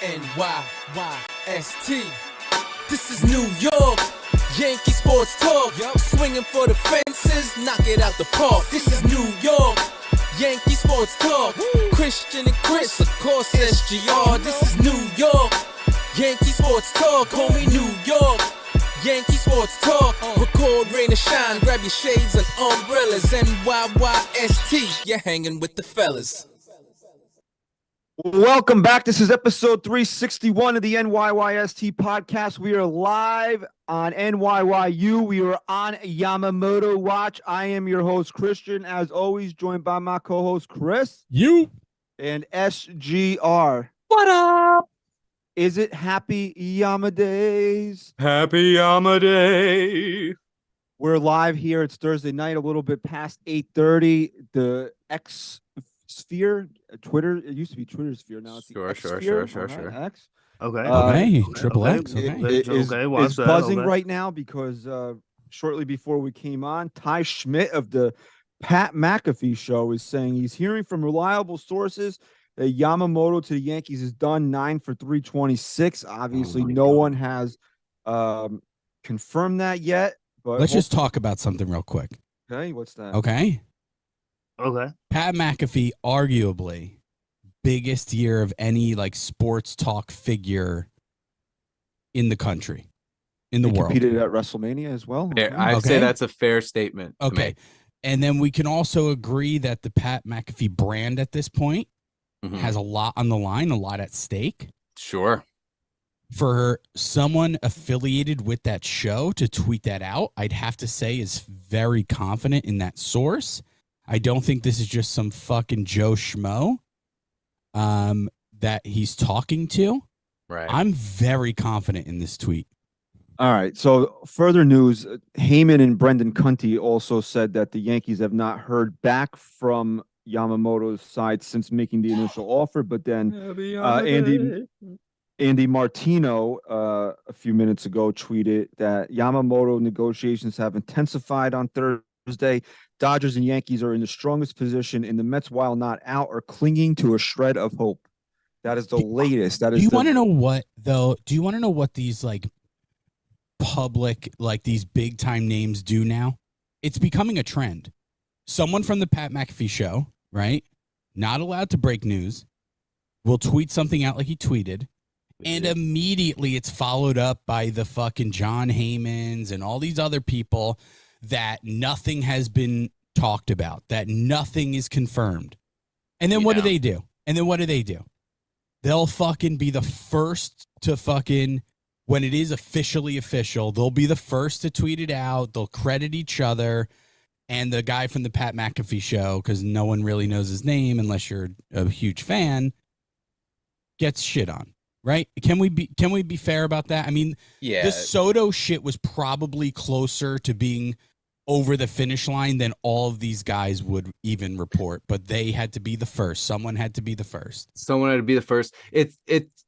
NYYST. This is New York. Yankee sports talk. Swinging for the fences, knock it out the park. This is New York. Yankee sports talk. Christian and Chris, of course SGR. This is New York. Yankee sports talk, homie, New York. Yankee sports talk. Record, rain or shine, grab your shades and umbrellas. NYYST, you're hanging with the fellas. Welcome back. This is episode 361 of the NYYST podcast. We are live on NYYU. We are on Yamamoto watch. I am your host, Christian, as always, joined by my co-host, Chris. You. And SGR. What up? Is it Happy Yama Days? Happy Yama Day. We're live here. It's Thursday night, a little bit past 8:30. The X Sphere, Twitter. It used to be Twitter Sphere. Now it's the X Sphere. Sure. X. Okay. Triple X. It is buzzing right now because shortly before we came on, Ty Schmidt of the Pat McAfee show is saying he's hearing from reliable sources that Yamamoto to the Yankees is done 9 for 326. Obviously, no one has confirmed that yet. But let's just talk about something real quick. Okay, what's that? Okay. Pat McAfee, arguably biggest year of any like sports talk figure in the country, in the world. Competed at WrestleMania as well. I'd say that's a fair statement. Okay. And then we can also agree that the Pat McAfee brand at this point has a lot on the line, a lot at stake. Sure. For someone affiliated with that show to tweet that out, I'd have to say is very confident in that source. I don't think this is just some fucking Joe Schmo that he's talking to. Right. I'm very confident in this tweet. All right. So further news, Heyman and Brendan Cunty also said that the Yankees have not heard back from Yamamoto's side since making the initial offer, but then Andy Martino a few minutes ago tweeted that Yamamoto negotiations have intensified on Thursday. Dodgers and Yankees are in the strongest position, and the Mets, while not out, are clinging to a shred of hope. That is the latest. Do you want to know what, though? Do you want to know what these like public, like these big time names do now? It's becoming a trend. Someone from the Pat McAfee show, right? Not allowed to break news, will tweet something out like he tweeted, and immediately it's followed up by the fucking John Heymans and all these other people that nothing has been talked about, that nothing is confirmed. And then what do they do? They'll fucking be the first to fucking, when it is officially official, they'll be the first to tweet it out. They'll credit each other. And the guy from the Pat McAfee show, because no one really knows his name unless you're a huge fan, gets shit on. Right? Can we be fair about that? I mean, the Soto shit was probably closer to being over the finish line than all of these guys would even report, but they had to be the first. Someone had to be the first. It's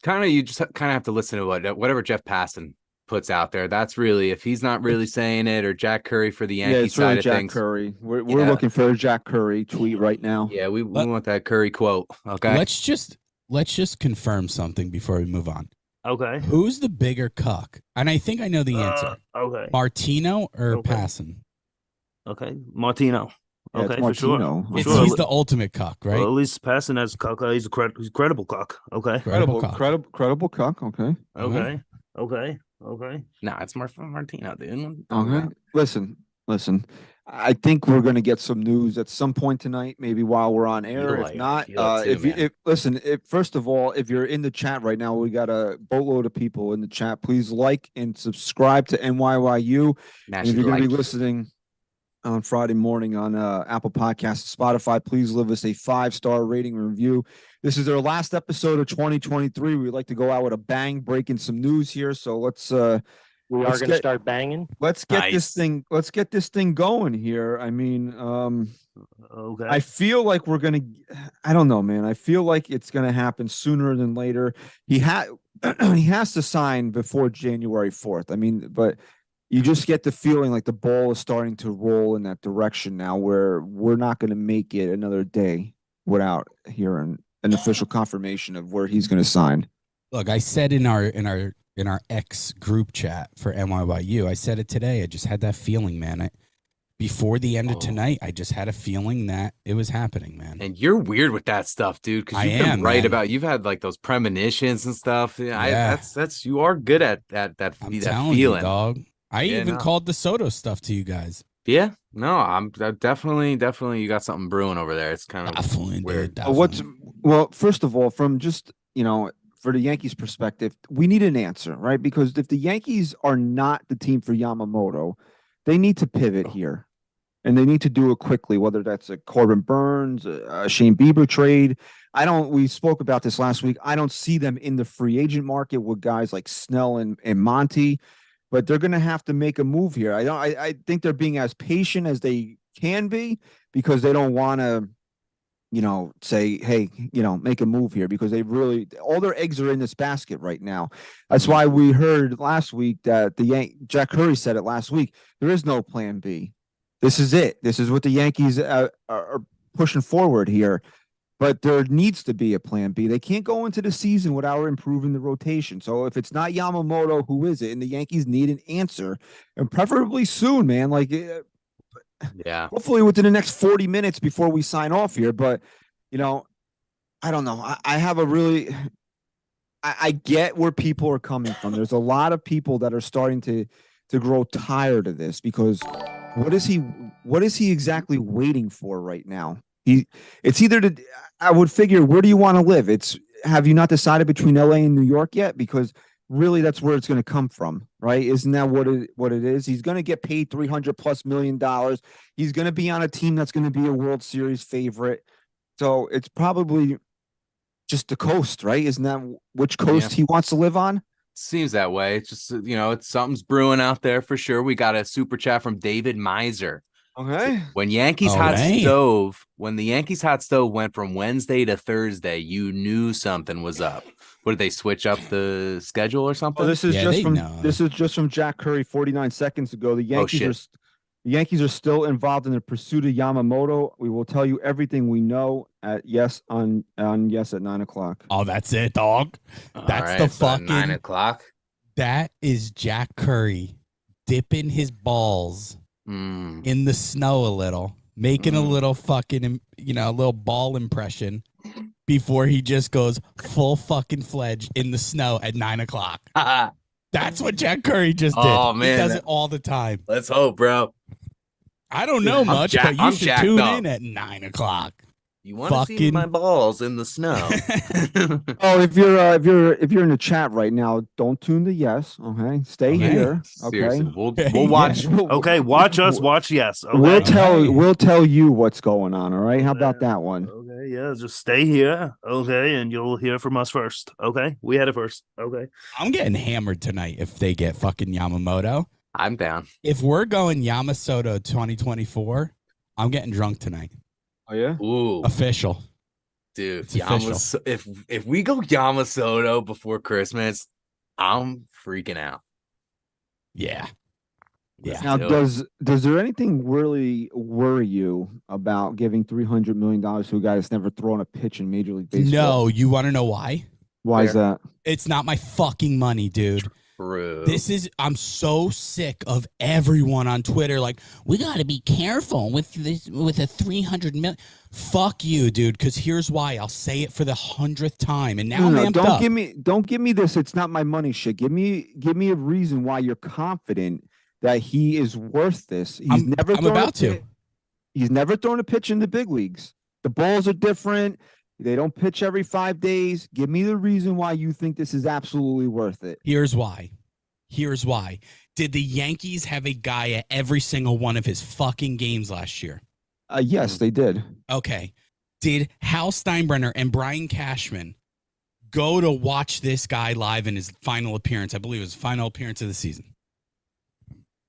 kind of, you just kind of have to listen to whatever Jeff Passan puts out there. That's really, if he's not really saying it, or Jack Curry for the Yankee side of things. Curry. We're looking for a Jack Curry tweet right now. Yeah, we want that Curry quote. Okay. Let's just confirm something before we move on. Okay. Who's the bigger cuck? And I think I know the answer. Okay. Martino or Passan? Okay. Martino. Yeah, okay, Martino. For sure. He's the ultimate cuck, right? Well, at least Passan has cuck. He's a credible cuck. Okay. Credible cuck. Okay. Okay. Nah, it's Martino, dude. Okay. Listen. I think we're going to get some news at some point tonight, maybe while we're on air. If not, first of all, if you're in the chat right now, we got a boatload of people in the chat. Please like and subscribe to NYYU. And if you're going to be listening on Friday morning on Apple Podcasts, Spotify, please leave us a 5-star rating and review. This is our last episode of 2023. We'd like to go out with a bang, breaking some news here. So let's we are going to start banging. Let's get this thing. Let's get this thing going here. I mean, okay. I feel like we're gonna. I don't know, man. I feel like it's gonna happen sooner than later. He has to sign before January 4th. I mean, but you just get the feeling like the ball is starting to roll in that direction now, where we're not going to make it another day without hearing an official confirmation of where he's going to sign. Look, I said in our X group chat for NYYU, I said it today. I just had that feeling, man. Before the end of tonight, I just had a feeling that it was happening, man. And you're weird with that stuff, dude. Because you've had like those premonitions and stuff. Yeah. That's you are good at that telling feeling, you, dog. I even called the Soto stuff to you guys. Yeah, no, I'm definitely. You got something brewing over there. It's kind of definitely weird. Well, first of all, from just for the Yankees' perspective, we need an answer, right? Because if the Yankees are not the team for Yamamoto, they need to pivot here, and they need to do it quickly. Whether that's a Corbin Burns, a Shane Bieber trade. We spoke about this last week. I don't see them in the free agent market with guys like Snell and Monty. But they're going to have to make a move here. I think they're being as patient as they can be because they don't want to, say, hey, make a move here because all their eggs are in this basket right now. That's why we heard last week that Jack Curry said it last week. There is no plan B. This is it. This is what the Yankees are pushing forward here. But there needs to be a plan B. They can't go into the season without improving the rotation. So if it's not Yamamoto, who is it? And the Yankees need an answer, and preferably soon, man. Hopefully within the next 40 minutes before we sign off here. But, I don't know. I have I get where people are coming from. There's a lot of people that are starting to grow tired of this because what is he exactly waiting for right now? It's either I would figure, where do you want to live? Have you not decided between LA and New York yet? Because really that's where it's going to come from, right? Isn't that what it is? He's going to get paid $300+ million. He's going to be on a team that's going to be a World Series favorite. So it's probably just the coast, right? Isn't that which coast he wants to live on? Seems that way. It's just, it's something's brewing out there for sure. We got a super chat from David Miser. Okay. When the Yankees hot stove went from Wednesday to Thursday, you knew something was up. What, did they switch up the schedule or something? This is just from Jack Curry 49 seconds ago. The Yankees are still involved in the pursuit of Yamamoto. We will tell you everything we know at Yes on Yes at 9:00. Oh, that's it, dog. That's the fucking 9:00. That is Jack Curry dipping his balls in the snow a little, making a little fucking, a little ball impression before he just goes full fucking fledged in the snow at 9:00. That's what Jack Curry just did. Oh, man. He does it all the time. Let's hope, bro. I don't know much, but you should tune in at 9:00. You want to see my balls in the snow? Oh, if you're in the chat right now, don't tune to Yes. Okay, stay here. Okay, seriously, we'll watch. Okay, watch us. Watch Yes. Okay. We'll tell you what's going on. All right, how about that one? Okay, yeah, just stay here. Okay, and you'll hear from us first. Okay, we had it first. Okay, I'm getting hammered tonight if they get fucking Yamamoto. I'm down. If we're going Yamamoto 2024, I'm getting drunk tonight. Oh yeah, ooh, official, dude. If we go Yamamoto before Christmas, I'm freaking out. Yeah. Now, does there anything really worry you about giving $300 million to a guy that's never thrown a pitch in Major League Baseball? No, you want to know why? Why is that? It's not my fucking money, dude. True. I'm so sick of everyone on Twitter like, we got to be careful with this, with a 300 million. Fuck you, dude, because here's why. I'll say it for the 100th time. And now don't give me this it's not my money shit. Give me a reason why you're confident that he is worth this. He's never thrown a pitch in the big leagues. The balls are different. They don't pitch every 5 days. Give me the reason why you think this is absolutely worth it. Here's why. Did the Yankees have a guy at every single one of his fucking games last year? Yes, they did. Okay. Did Hal Steinbrenner and Brian Cashman go to watch this guy live in his final appearance? I believe it was his final appearance of the season.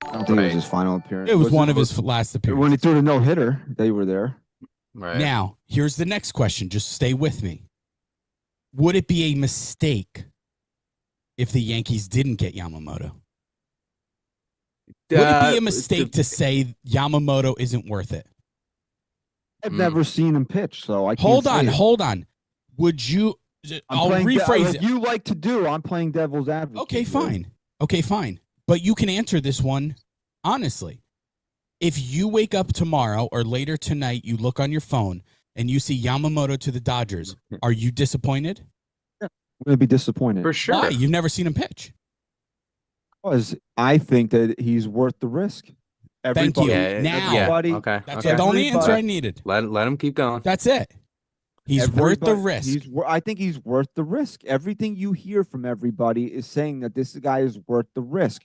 I don't think it was his final appearance. It was one of his last appearances. When he threw the no-hitter, they were there. Right. Now, here's the next question. Just stay with me. Would it be a mistake if the Yankees didn't get Yamamoto? Would it be a mistake to say Yamamoto isn't worth it? I've never seen him pitch, so I can't Hold on. Would you I'll rephrase like it. you like to do. I'm playing devil's advocate. Okay, fine. Okay, fine. But you can answer this one honestly. If you wake up tomorrow or later tonight, you look on your phone and you see Yamamoto to the Dodgers, are you disappointed? I'm going to be disappointed. For sure. Why? You've never seen him pitch. Because I think that he's worth the risk. Thank you. Yeah, Now, yeah. Okay. that's okay. the only answer I needed. Let him keep going. That's it. He's worth the risk. I think he's worth the risk. Everything you hear from everybody is saying that this guy is worth the risk.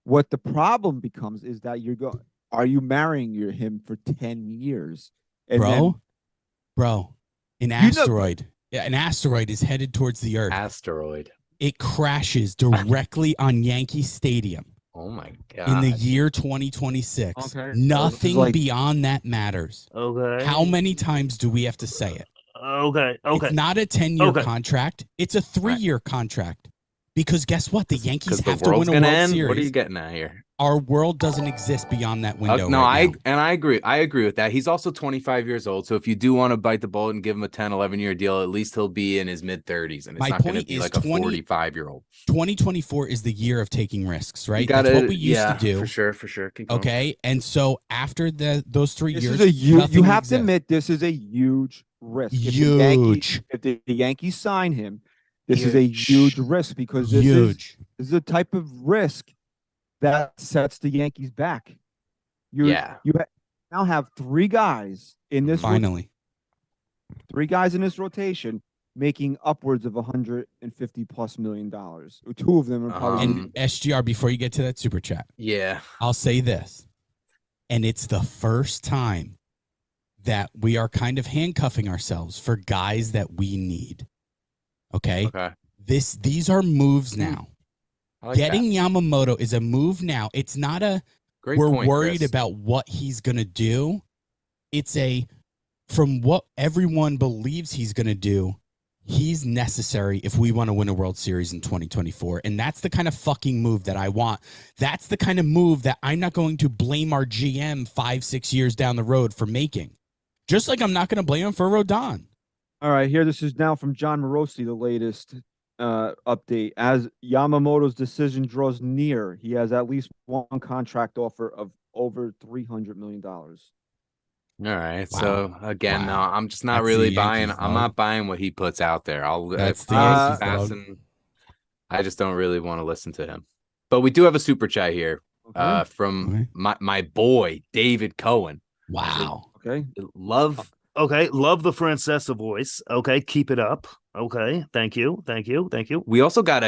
What the problem becomes is that are you marrying him for 10 years? And an asteroid. An asteroid is headed towards the Earth. Asteroid. It crashes directly on Yankee Stadium. Oh my God. In the year 2026. Okay. Nothing beyond that matters. Okay. How many times do we have to say it? Okay. It's not a 10-year contract. It's a 3-year contract. Because guess what? The Yankees have to win a World Series. What are you getting at here? Our world doesn't exist beyond that window. No, right now. I agree. I agree with that. He's also 25 years old. So if you do want to bite the bullet and give him a 10, 11-year deal, at least he'll be in his mid-30s. And it's not going to be like a 45-year-old. 2024 is the year of taking risks, right? That's what we used to do. For sure. Keep going. Okay. And so after those 3 years, you have to admit this is a huge risk. Huge. If the Yankees sign him, this is a huge risk because this is a type of risk that sets the Yankees back. You now have 3 guys in this. Finally, 3 guys in this rotation making upwards of $150+ million. 2 of them are probably. And SGR, before you get to that super chat, I'll say this, and it's the first time that we are kind of handcuffing ourselves for guys that we need. Okay. These are moves now. Like Getting Yamamoto is a move now. It's not a we're worried about what he's gonna do. It's from what everyone believes he's gonna do, he's necessary if we want to win a World Series in 2024. And that's the kind of fucking move that I want. That's the kind of move that I'm not going to blame our GM 5-6 years down the road for making. Just like I'm not gonna blame him for Rodon. All right, this is now from John Morosi, the latest update. As Yamamoto's decision draws near, he has at least one contract offer of over $300 million. All right. Wow. So again, no, I'm just not really buying. I'm not buying what he puts out there. That's the Yankees. I just don't really want to listen to him. But we do have a super chat here from my boy David Cohen. Wow. Okay. Love the Francesa voice. Okay, keep it up. Okay, thank you. We also got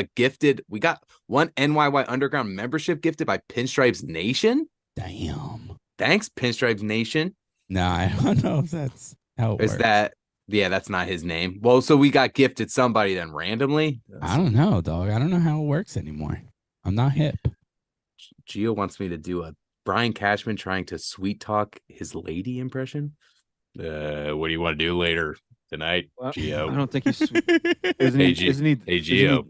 we got one NYY Underground membership gifted by Pinstripes Nation. Damn. Thanks, Pinstripes Nation. No, I don't know if that's how it works. That's not his name. Well, so we got gifted somebody then randomly. I don't know, dog. I don't know how it works anymore. I'm not hip. Gio wants me to do a Brian Cashman trying to sweet talk his lady impression. What do you want to do later tonight, Gio? I don't think he's sweet. Hey, Gio.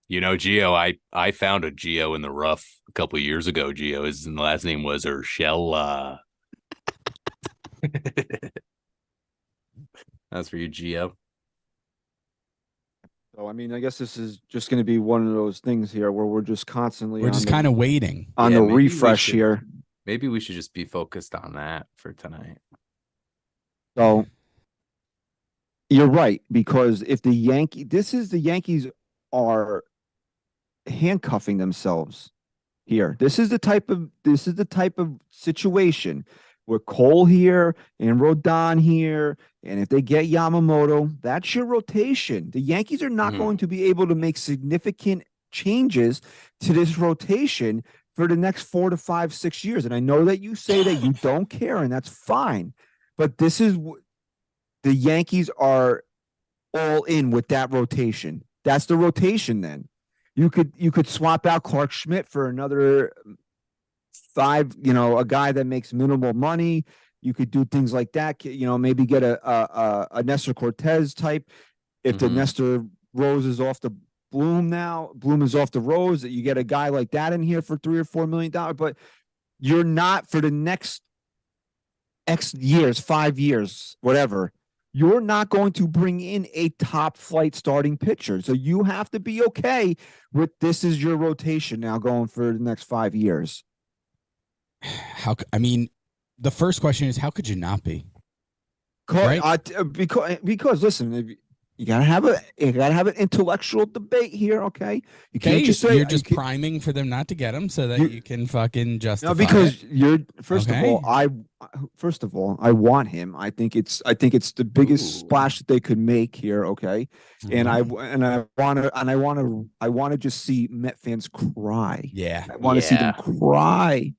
You know, Gio, I found a Gio in the rough a couple of years ago, Gio. His last name was Urshela. That's for you, Gio. So, I mean, I guess this is just going to be one of those things here where we're just constantly kind of waiting on the refresh here. Maybe we should just be focused on that for tonight. So you're right, because if the Yankees are handcuffing themselves here. This is the type of situation where Cole here and Rodon here, and if they get Yamamoto, that's your rotation. The Yankees are not going to be able to make significant changes to this rotation for the next 4 to 5, 6 years. And I know that you say that you don't care, and that's fine. But this is the Yankees are all in with that rotation. That's the rotation. Then you could swap out Clark Schmidt for another 5. A guy that makes minimal money. You could do things like that. Maybe get a Nestor Cortez type. If the Nestor Rose is off the Bloom now, Bloom is off the Rose. That you get a guy like that in here for $3 or $4 million. But you're not for the next X years, 5 years, whatever. you're not going to bring in a top flight starting pitcher. So you have to be okay with this is your rotation now going for the next 5 years. I mean, the first question is, how could you not be? Right? Because listen, you gotta have an intellectual debate here, okay? You can't just say you're just priming for them not to get him so that you can fucking justify. No, because you're first Okay. of all, I want him. I think it's the biggest splash that they could make here, okay? And I want to just see Met fans cry. Yeah. I want to see them cry.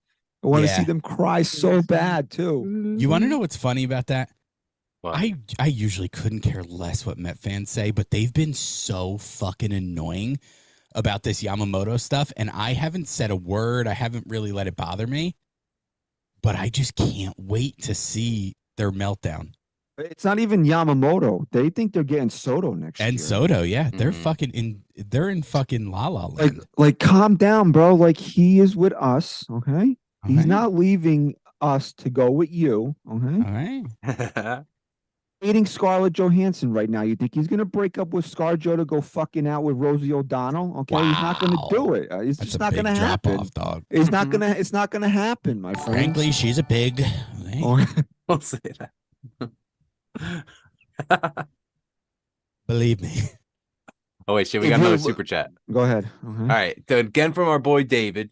I want to see them cry so bad too. You want to know what's funny about that? What? I usually couldn't care less what Met fans say, but they've been so fucking annoying about this Yamamoto stuff, and I haven't said a word. I haven't really let it bother me, but I just can't wait to see their meltdown. It's not even Yamamoto. They think they're getting Soto next year. And Soto, yeah, they're they're in fucking la la land. Like calm down, bro. Like he is with us, okay? He's not leaving us to go with you, okay? All right. Dating Scarlett Johansson right now. You think he's gonna break up with ScarJo to go fucking out with Rosie O'Donnell? Okay, he's not gonna do it. It's just not gonna happen. Off, dog. It's not gonna happen, my friend. Frankly, she's a pig. Don't say that. Believe me. Oh wait, shit, we got another super chat. Go ahead. All right, so again from our boy David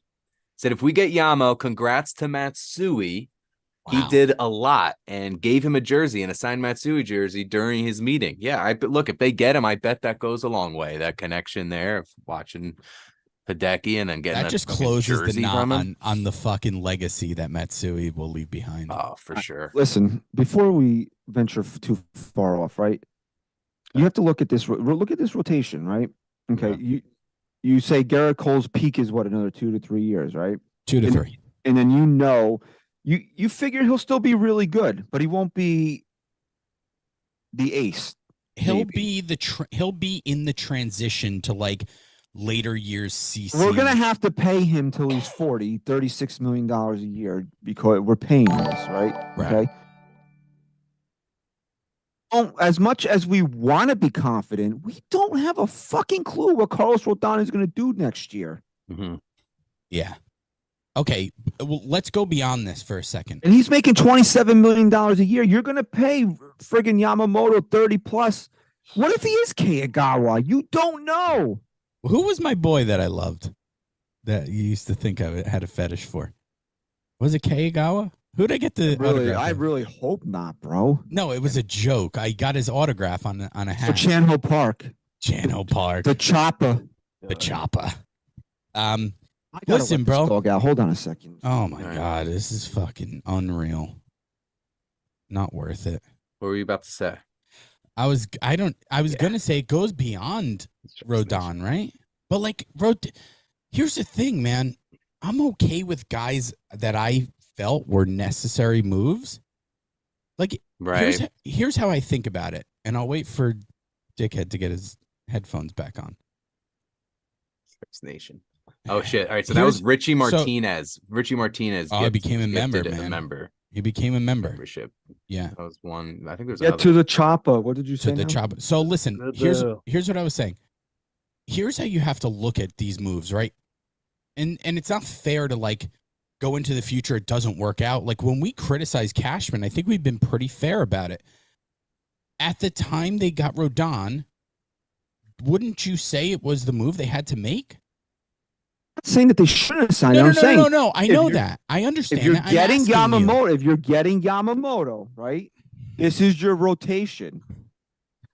said, if we get Yamo, congrats to Matsui. Wow. He did a lot and gave him a jersey and a signed Matsui jersey during his meeting. Yeah, look, if they get him, I bet that goes a long way. That connection there of watching Hideki and then getting that just closes the knot on the fucking legacy that Matsui will leave behind. Oh, for sure. Listen, before we venture too far off, right? You have to look at this. Look at this rotation, right? Okay, Yeah. You say Garrett Cole's peak is what, another 2 to 3 years, right? 2 to 3, and then you figure he'll still be really good, but he won't be the ace. He'll be in the transition to like later years CC. We're gonna have to pay him till he's 40, $36 million a year because we're paying this, right? Okay. As much as we want to be confident, we don't have a fucking clue what Carlos Rodon is going to do next year. Mm-hmm. Yeah. Okay, well, let's go beyond this for a second. And he's making $27 million a year. You're going to pay friggin' Yamamoto 30 plus. What if he is Kagawa? You don't know. Who was my boy that I loved that you used to think I had a fetish for? Was it Kagawa? Who'd I get the autograph? I really hope not, bro. No, it was a joke. I got his autograph on a hat. For Chanho Park. The Chopper. The Chopper. Listen, bro. Dog out. Hold on a second. Oh my God, this is fucking unreal. Not worth it. What were you about to say? I was gonna say it goes beyond Rodon, right? But like here's the thing, man. I'm okay with guys that I felt were necessary moves. Like, here's how I think about it, and I'll wait for Dickhead to get his headphones back on. Scripps Nation. Oh shit! All right, so that was Richie Martinez. Richie Martinez. Oh, he became a member, man. He became a member. Membership. Yeah, that was one. I think there's to the Chopper. What did you say? To the Chopper. So listen, here's what I was saying. Here's how you have to look at these moves, right? And it's not fair to like go into the future. It doesn't work out. Like when we criticize Cashman, I think we've been pretty fair about it. At the time they got Rodon, wouldn't you say it was the move they had to make? I'm not saying that they shouldn't have signed. No. I know that. I understand. If you're getting Yamamoto, right? This is your rotation.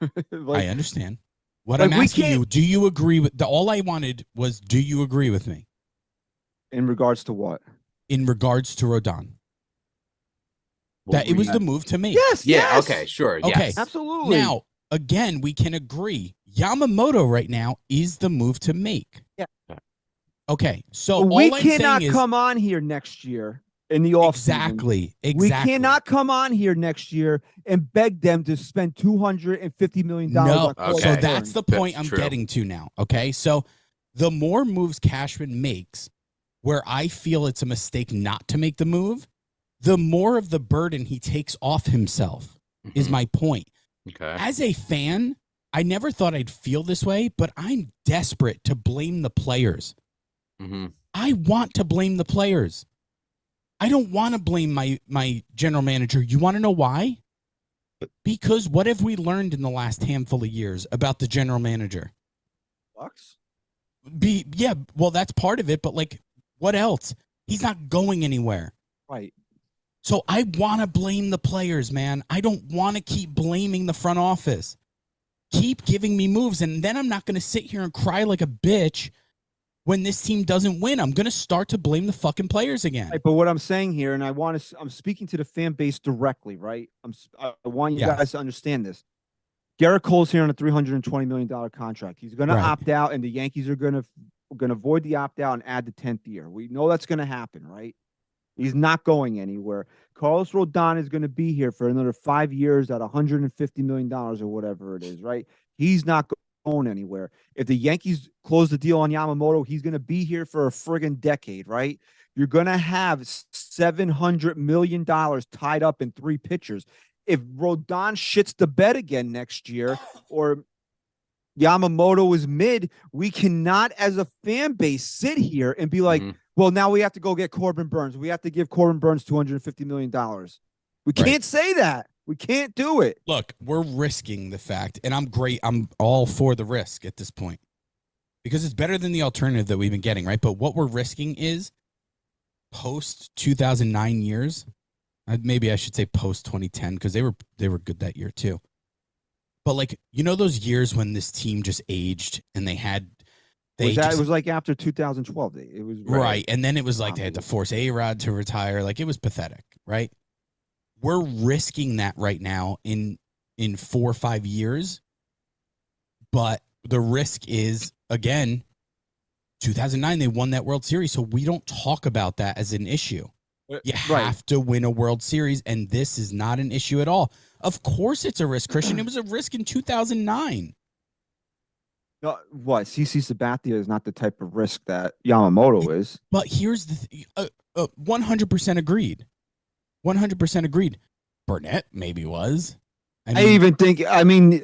I understand. What I'm asking you, do you agree with all I wanted was, do you agree with me? In regards to what? In regards to Rodon. That it was the move to make. Yes. Yeah. Okay. Sure. Okay. Yes. Absolutely. Now, again, we can agree. Yamamoto right now is the move to make. Yeah. Okay. So we cannot come on here next year in the offseason. Exactly. We cannot come on here next year and beg them to spend $250 million. No. Okay. So that's the point That's I'm true. getting to now. Okay. So the more moves Cashman makes where I feel it's a mistake not to make the move, the more of the burden he takes off himself is my point. Okay. As a fan, I never thought I'd feel this way, but I'm desperate to blame the players. Mm-hmm. I want to blame the players. I don't want to blame my general manager. You want to know why? Because what have we learned in the last handful of years about the general manager? Bucks? Yeah, well, that's part of it, but like, what else? He's not going anywhere. Right. So I want to blame the players, man. I don't want to keep blaming the front office. Keep giving me moves, and then I'm not going to sit here and cry like a bitch when this team doesn't win. I'm going to start to blame the fucking players again. Right, but what I'm saying here, and I'm speaking to the fan base directly, right? I want you guys to understand this. Garrett Cole's here on a $320 million contract. He's going to opt out, and the Yankees are going to void the opt out and add the 10th year. We know that's going to happen, right? He's not going anywhere. Carlos Rodon is going to be here for another 5 years at $150 million or whatever it is, right? He's not going anywhere. If the Yankees close the deal on Yamamoto, he's going to be here for a friggin' decade, right? You're going to have $700 million tied up in 3 pitchers. If Rodon shits the bed again next year or Yamamoto is mid, we cannot, as a fan base, sit here and be like, well, now we have to go get Corbin Burns. We have to give Corbin Burns $250 million. We can't say that. We can't do it. Look, we're risking the fact, and I'm all for the risk at this point because it's better than the alternative that we've been getting, right? But what we're risking is post 2009 years. Maybe I should say post 2010 because they were good that year too. But like, you know, those years when this team just aged and it was like after 2012. It was right. And then it was like they had to force A-Rod to retire. Like, it was pathetic, right? We're risking that right now in 4 or 5 years. But the risk is, again, 2009, they won that World Series. So we don't talk about that as an issue. You have to win a World Series, and this is not an issue at all. Of course it's a risk, Christian. It was a risk in 2009. No, what? CC Sabathia is not the type of risk that Yamamoto is. But here's the 100% agreed. 100% agreed. Burnett maybe was. I mean,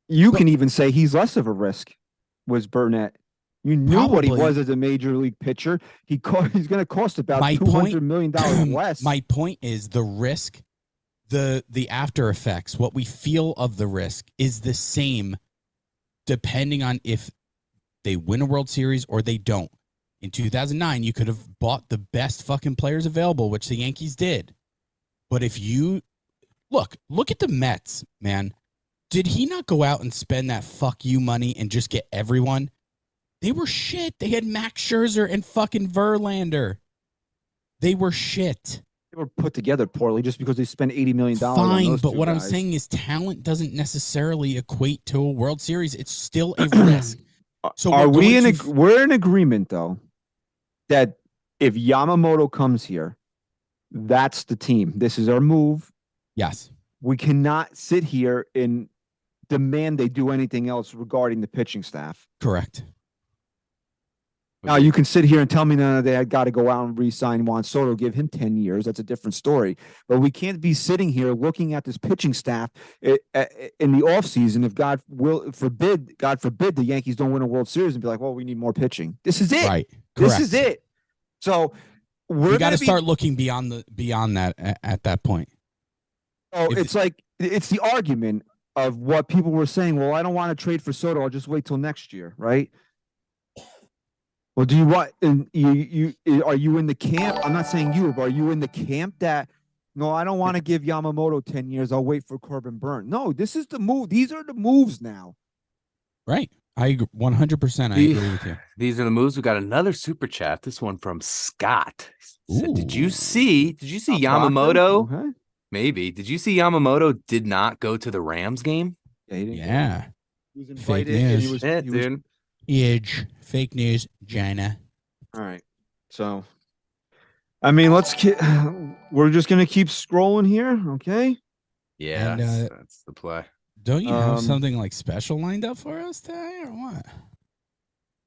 you can even say he's less of a risk was Burnett. You knew what he was as a major league pitcher. He's going to cost about $200 million less. My point is the risk, the after effects, what we feel of the risk is the same depending on if they win a World Series or they don't. In 2009, you could have bought the best fucking players available, which the Yankees did. But if you look at the Mets, man. Did he not go out and spend that fuck you money and just get everyone? They were shit. They had Max Scherzer and fucking Verlander. They were shit. They were put together poorly just because they spent $80 million. Fine, but what I'm saying is talent doesn't necessarily equate to a World Series. It's still a risk. So we're in agreement though that if Yamamoto comes here, that's the team. This is our move. Yes. We cannot sit here and demand they do anything else regarding the pitching staff. Correct. Now, you can sit here and tell me that they had got to go out and re-sign Juan Soto, give him 10 years. That's a different story. But we can't be sitting here looking at this pitching staff in the offseason if God forbid, the Yankees don't win a World Series and be like, well, we need more pitching. This is it. Right. Correct. This is it. So we got to start looking beyond that at that point. Oh, it's the argument of what people were saying. Well, I don't want to trade for Soto. I'll just wait till next year, right? Well, do you want? You are you in the camp? I'm not saying you, but are you in the camp that no, I don't want to give Yamamoto 10 years. I'll wait for Corbin Burns. No, this is the move. These are the moves now. Right. I agree 100%. I agree with you. These are the moves. We got another super chat. This one from Scott. Said, did you see Yamamoto? Okay. Maybe. Did you see Yamamoto did not go to the Rams game? Yeah, he didn't. Yeah. He was invited. And he was, dude. Huge fake news, China. All right. So, I mean, we're just going to keep scrolling here. Okay. Yeah. And, that's the play. Don't you have something like special lined up for us today or what?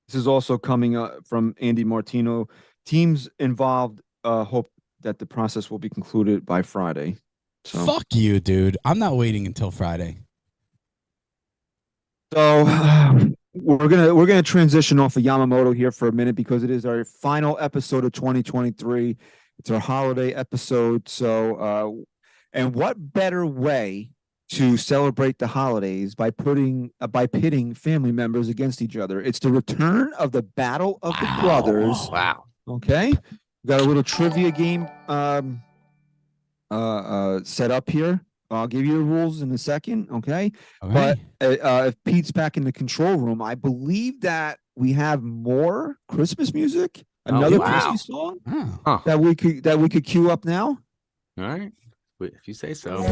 This is also coming up from Andy Martino. Teams involved hope that the process will be concluded by Friday. So. Fuck you, dude. I'm not waiting until Friday. So we're gonna transition off of Yamamoto here for a minute because it is our final episode of 2023. It's our holiday episode. So and what better way to celebrate the holidays by pitting family members against each other? It's the return of the Battle of the Brothers. Wow. Okay. We got a little trivia game set up here. I'll give you the rules in a second, okay? But if Pete's back in the control room, I believe that we have more Christmas music, another Christmas song that we could queue up now. All right, if you say so.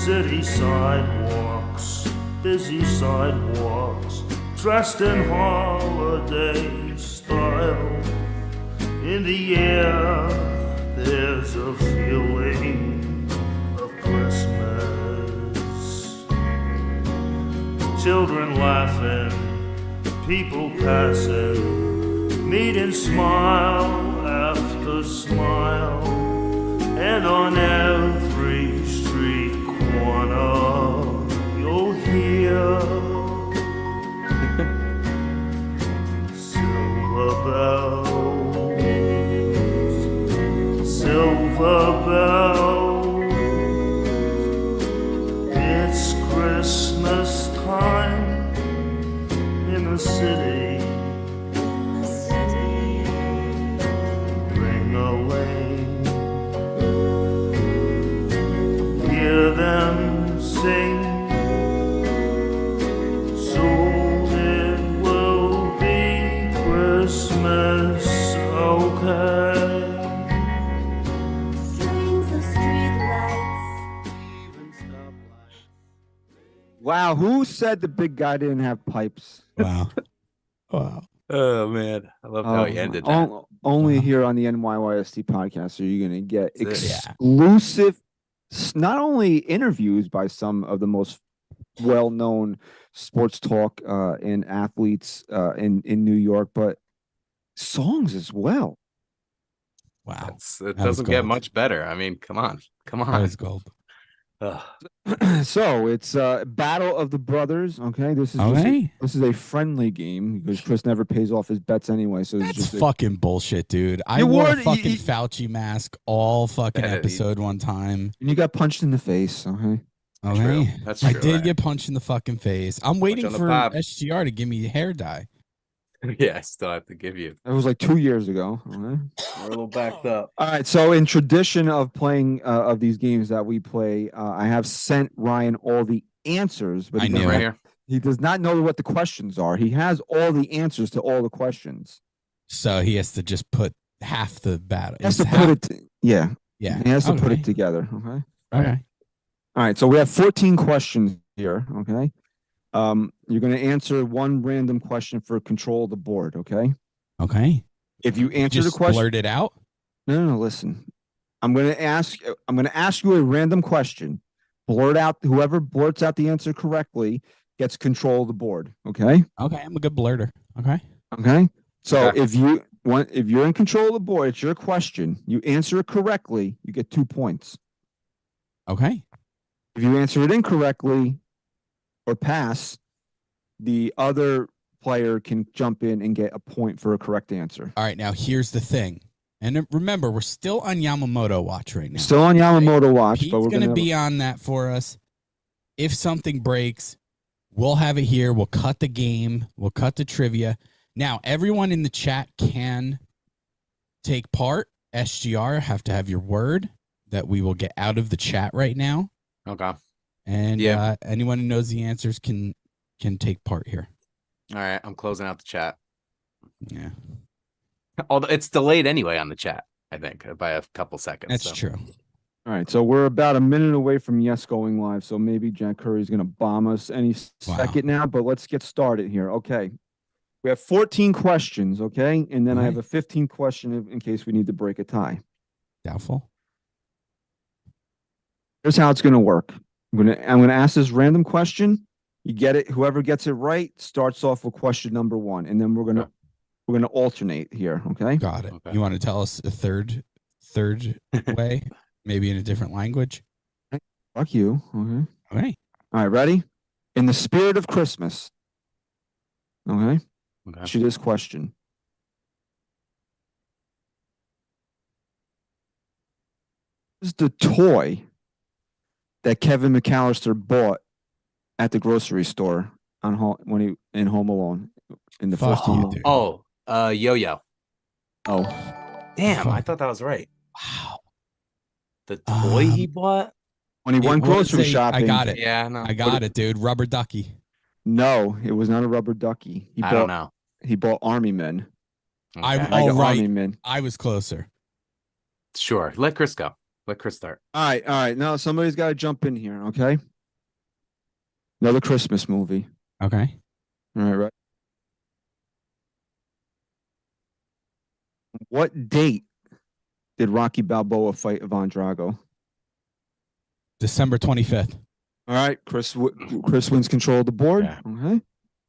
City sidewalks, busy sidewalks, dressed in holiday style. In the air, there's a feeling of Christmas. Children laughing, people passing, meeting smile after smile, and on every street corner you'll hear silver bells. It's Christmas time in the city. Ring away. Hear them sing, soon it will be Christmas, okay. Strings of streetlights, even stoplights. Wow, who said the big guy didn't have pipes? Wow. Oh man, I love how he ended that. Only here on the NYYST podcast are you going to get exclusive, not only interviews by some of the most well-known sports talk and athletes in New York, but songs as well. Wow. It doesn't get much better. I mean, come on. That is gold. So it's Battle of the Brothers. Okay, this is this is a friendly game because Chris never pays off his bets anyway. So That's it's just fucking bullshit, dude. I wore a fucking Fauci mask all fucking episode one time. And you got punched in the face. Okay. Okay. That's true. I did get punched in the fucking face. I'm waiting for SGR to give me hair dye. Yeah, I still have to give you. It was like 2 years ago. Okay. We're a little backed up. All right. So in tradition of playing of these games that we play, I have sent Ryan all the answers, but he does not know what the questions are. He has all the answers to all the questions. So he has to just put half the battle. He has to put it. Yeah. He has to put it Okay. together. Okay. Okay. All right. So we have 14 questions here. Okay. You're going to answer one random question for control of the board. Okay. Okay. If you answer Just the question, blurt it out. no. Listen, I'm going to ask you a random question. Blurt out. Whoever blurts out the answer correctly gets control of the board. Okay. Okay. I'm a good blurter. Okay. Okay. So if you're in control of the board, it's your question. You answer it correctly, you get 2 points. Okay. If you answer it incorrectly or pass, the other player can jump in and get a point for a correct answer. All right. Now here's the thing. And remember, we're still on Yamamoto watch right now. Still on Yamamoto watch, Pete's but we're going to be on that for us. If something breaks, we'll have it here. We'll cut the game. We'll cut the trivia. Now, everyone in the chat can take part. SGR, have to have your word that we will get out of the chat right now. Okay. And anyone who knows the answers can take part here. All right, I'm closing out the chat. Yeah. Although it's delayed anyway on the chat, I think, by a couple seconds. That's true. All right, so we're about a minute away from Yes going live, so maybe Jack Curry's going to bomb us any second now, but let's get started here. Okay. We have 14 questions, okay? And then I have a 15 question in case we need to break a tie. Doubtful. Here's how it's going to work. I'm going to ask this random question. You get it. Whoever gets it right starts off with question number 1, and then we're going to alternate here. Okay. Got it. Okay. You want to tell us a third way, maybe in a different language? Fuck you. Okay. Okay. All right. Ready? In the spirit of Christmas. Okay. Okay. Ask you this question. What is the toy that Kevin McAllister bought at the grocery store when he in Home Alone in the Fuck first Home you, Alone? dude. Oh, yo-yo. Oh, Damn, I Fuck. thought that was right. Wow. The toy he bought? when he went What was grocery it? shopping. I got it. Yeah, no. I got it, dude. Rubber ducky. No, it was not a rubber ducky. I don't know. He bought Army Men. Okay. Like Oh, right. Army Men. I was closer. Sure. Let Chris go. Let Chris start. All right. Now somebody's got to jump in here. Okay. Another Christmas movie. Okay. All right. What date did Rocky Balboa fight Ivan Drago? December 25th. All right, Chris wins control of the board. Yeah. Okay.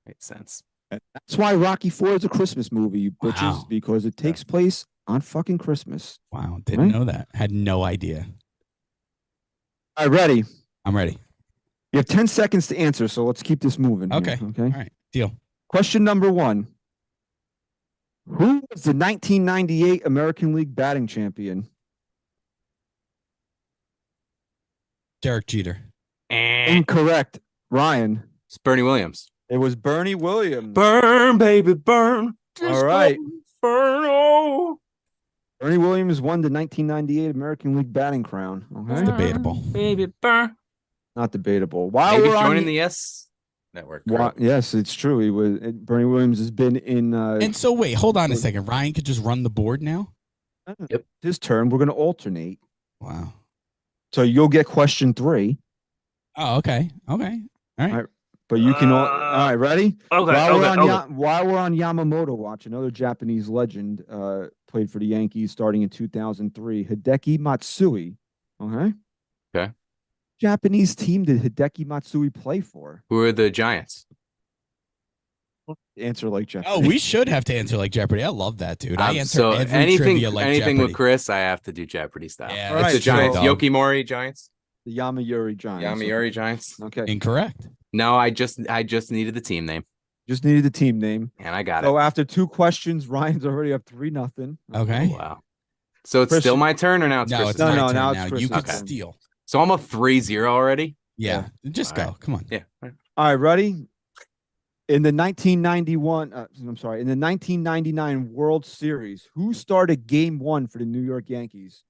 Makes sense. That's why Rocky 4 is a Christmas movie, you bitches, Wow. because it takes place on fucking Christmas. Wow. Didn't know that. Had no idea. All right, ready? I'm ready. You have 10 seconds to answer, so let's keep this moving. here, Okay. Okay. All right. Deal. Question number 1. Who was the 1998 American League batting champion? Derek Jeter. Incorrect. Ryan. It's Bernie Williams. It was Bernie Williams. Burn, baby, burn. All right. Inferno. Bernie Williams won the 1998 American League batting crown. Okay. It's debatable. Baby, burn. Not debatable. While Maybe we're on joining the Yes Network. Why, yes, it's true. He was Bernie Williams has been in And so, wait, hold on a second. Ryan could just run the board now? his turn. We're going to alternate. Wow. So you'll get question 3, Oh, okay. Okay. All right. but you can all right, ready? Okay. While we're on Yamamoto watch, another Japanese legend played for the Yankees starting in 2003, Hideki Matsui. Okay. Okay. Japanese team did Hideki Matsui play for? Who are the Giants? Answer like Jeff. Oh, we should have to answer like Jeopardy. I love that, dude. I answer so every anything trivia like anything Jeopardy. with Chris, I have to do Jeopardy style. Yeah, It's that's the Giants. true, dog. Yokimori Giants. The Yamayuri Giants. Yamiuri Giants. Okay. Incorrect. No, I just needed the team name, Just needed the team name. and I got So it. after 2 questions, Ryan's already up 3-0. Okay. Oh, wow. So it's Chris- still my turn, or now it's No, Chris's it's No, turn? my no, turn now it's now. Chris's You could turn. steal. So I'm up 3-0 already. Yeah. Just All go. right. Come on. Yeah. All right, ready? In the 1999 World Series, who started Game 1 for the New York Yankees?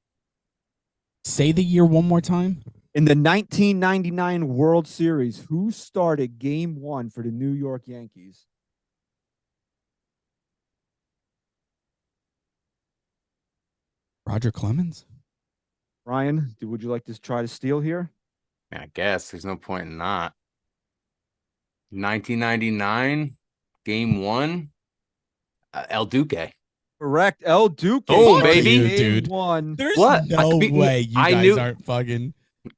Say the year one more time. In the 1999 World Series, who started Game 1 for the New York Yankees? Roger Clemens. Ryan, would you like to try to steal here? I guess there's no point in not. 1999, Game 1, El Duque. Correct. El Duque. Boom, Fuck baby. you, Game dude. 1. There's What? no way you I guys knew- aren't fucking.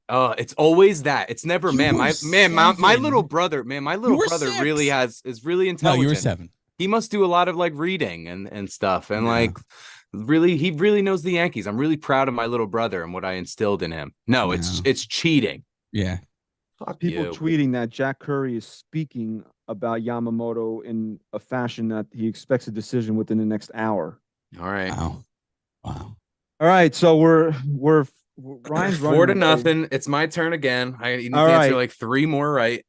It's always that. It's never You man. were My little 7. brother, man. My You little were brother 6. really is really No, intelligent. you were 7. He must do a lot of like reading and stuff, and No. like he really knows the Yankees. I'm really proud of my little brother and what I instilled in him. No, it's cheating. Yeah. Fuck People you. tweeting that Jack Curry is speaking about Yamamoto in a fashion that he expects a decision within the next hour. All right. Wow. Wow. All right, so we're Ryan's running 4-0. It's my turn again. I need to All answer right. like 3 more right.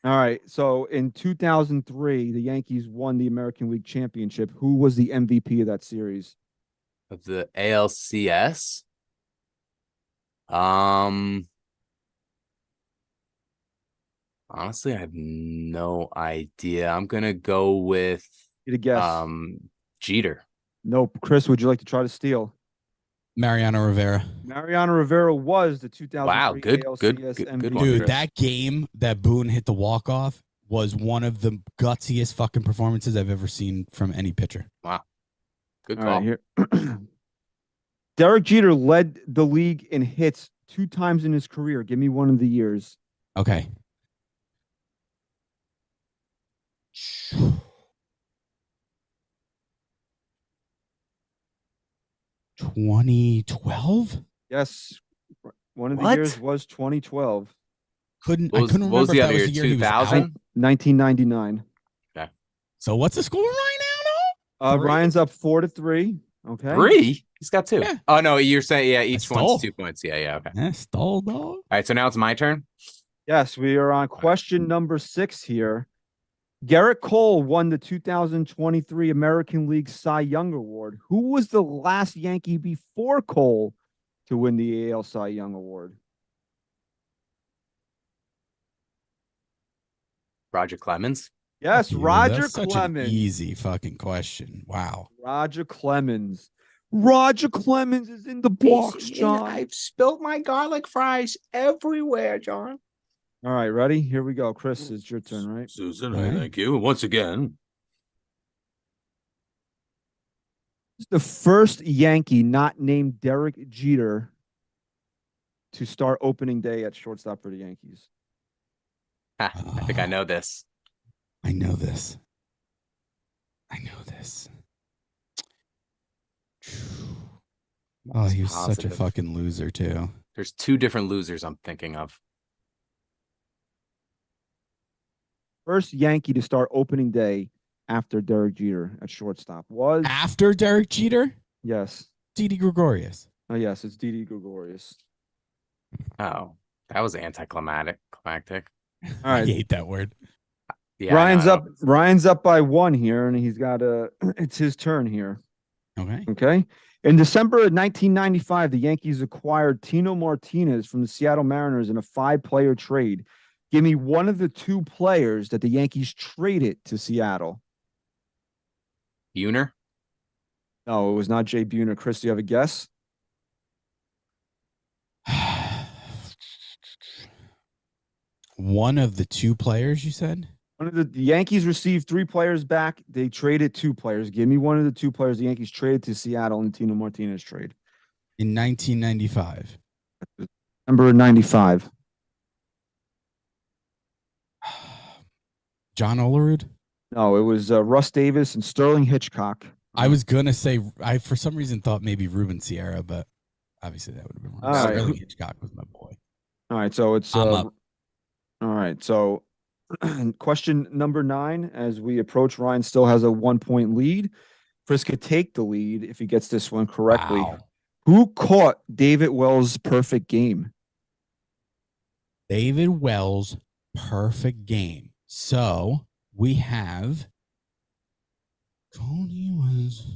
All right, so in 2003, the Yankees won the American League Championship. Who was the MVP of that series? Of the ALCS. Honestly, I have no idea. I'm gonna go with Get a guess. Jeter. Nope. Chris, would you like to try to steal? Mariano Rivera. Mariano Rivera was the 2003 Wow, good ALCS MVP. good one. Dude, Chris. that game that Boone hit the walk-off was one of the gutsiest fucking performances I've ever seen from any pitcher. Good All call. right, here. Derek Jeter led the league in hits 2 times in his career. Give me one of the years. Okay. 2012? Yes. One of the years was 2012. I couldn't remember if that was the year he was out. 1999. Okay. So what's the score right now? Ryan's up 4-3. Okay. 3? He's got 2. Yeah. Oh no, you're saying each stole. one's 2 points. Yeah, okay. Yeah, stole, dog. All right, so now it's my turn. Yes, we are on question number 6 here. Garrett Cole won the 2023 American League Cy Young Award. Who was the last Yankee before Cole to win the AL Cy Young Award? Roger Clemens. Yes, Roger That's such Clemens. an easy fucking question. Wow. Roger Clemens. Roger Clemens is in the box, John. I've spilt my garlic fries everywhere, John. All right, ready? Here we go. Chris, it's your turn, right? Susan, All right. thank you. Once again. It's the first Yankee not named Derek Jeter to start opening day at shortstop for the Yankees. I think I know this. I know this. I know this. Oh, he was such a fucking loser, too. There's 2 different losers I'm thinking of. First Yankee to start opening day after Derek Jeter at shortstop was After Derek Jeter? yes. Didi Gregorius. Oh yes, it's Didi Gregorius. Oh, that was anticlimactic. All I right, hate that word. Yeah, Ryan's up by 1 here, and he's got it's his turn here. Okay. Okay. In December of 1995, the Yankees acquired Tino Martinez from the Seattle Mariners in a 5-player trade. Give me one of the 2 players that the Yankees traded to Seattle. Buhner. No, it was not Jay Buhner. Chris, do you have a guess? One of the 2 players you said? One of the Yankees received 3 players back. They traded 2 players. Give me one of the 2 players the Yankees traded to Seattle in Tino Martinez trade. In 1995. Number 95. John Olerud? No, it was Russ Davis and Sterling Hitchcock. I was going to say, I for some reason thought maybe Ruben Sierra, but obviously that would have been wrong. All right. Sterling Hitchcock was my boy. All right, so it's I'm up. All right, so question number 9. As we approach, Ryan still has a 1-point lead. Chris could take the lead if he gets this one correctly. Wow. Who caught David Wells' perfect game? David Wells' perfect game. So we have Tony was.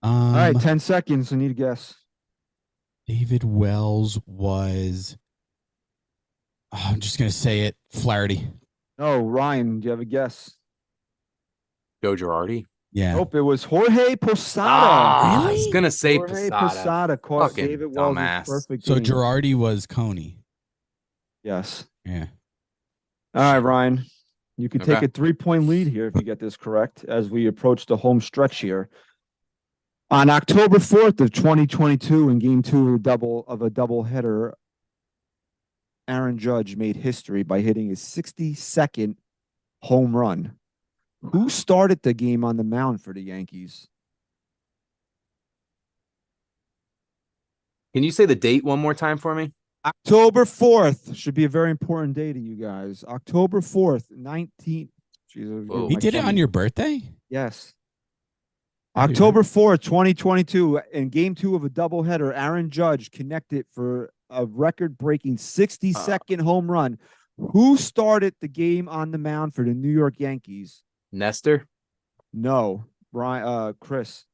All right, 10 seconds. I need a guess. David Wells was. I'm just gonna say it. Flaherty. No, Ryan, do you have a guess? Joe Girardi. Yeah. Nope, it was Jorge Posada. I was Really? gonna say Jorge Posada. Posada caught Fucking David Wells' dumbass. perfect So game. Girardi was Coney. Yes. Yeah. All right, Ryan. You can take Okay. a 3-point lead here if you get this correct as we approach the home stretch here. On October 4th of 2022, in Game 2 of a doubleheader, Aaron Judge made history by hitting his 62nd home run. Who started the game on the mound for the Yankees? Can you say the date one more time for me? October 4th should be a very important day to you guys. October 4th, 19. Jesus, Whoa. He did it on your birthday? Yes. I do October 4th, 2022, in Game 2 of a doubleheader, Aaron Judge connected for a record-breaking 62nd home run. Who started the game on the mound for the New York Yankees? Nestor. No, Brian. Chris.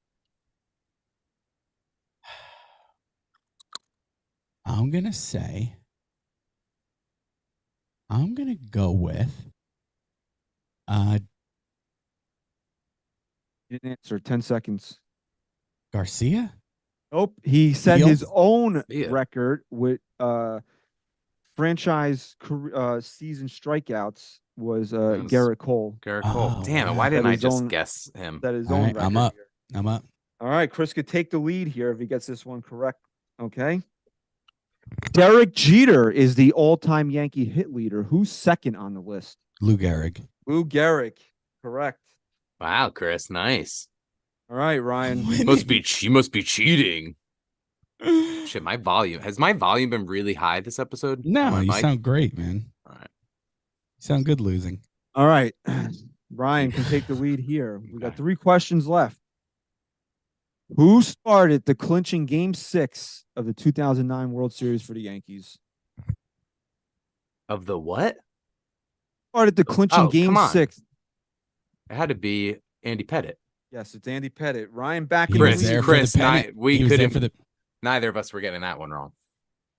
I'm gonna go with You didn't answer. 10 seconds. Garcia. Nope. He set his Fields? own Yeah. record with franchise season strikeouts was was- Garrett Cole. Garrett Cole. Oh, Damn it! wow. Why didn't That I is just own- guess him? That is All own right, record. I'm up. here. I'm up. All right, Chris could take the lead here if he gets this one correct. Okay. Derek Jeter is the all-time Yankee hit leader. Who's second on the list? Lou Gehrig. Lou Gehrig. Correct. Wow, Chris, nice. All right, Ryan. You must be cheating. Shit, has my volume been really high this episode? No, you sound great, man. All right. You sound good losing. All right. Ryan can take the lead here. We got 3 questions left. Who started the clinching Game 6 of the 2009 World Series for the Yankees? Of the what? Started the clinching Game 6. It had to be Andy Pettit. Yes, it's Andy Pettit. Ryan back He in was the there lead. for the Chris, pennant. we He was there couldn't. for the. Neither of us were getting that one wrong.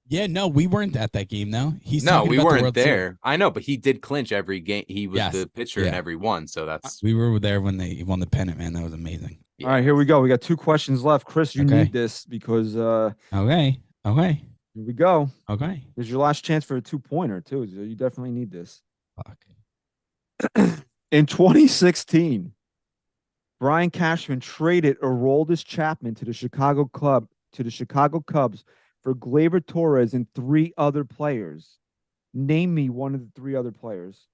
Yeah, no, we weren't at that game though. He's No, talking we about the weren't World there. Series. I know, but he did clinch every game. He was Yes, the pitcher in yeah. every one. So that's We were there when they won the pennant, man. That was amazing. yeah. All right, here we go. We got 2 questions left. Chris, you Okay. need this because Okay. here we go. Okay. This is your last chance for a 2-pointer too. So you definitely need this. Fuck. In 2016, Brian Cashman traded Aroldis Chapman to the Chicago Cubs for Gleyber Torres and 3 other players. Name me one of the 3 other players.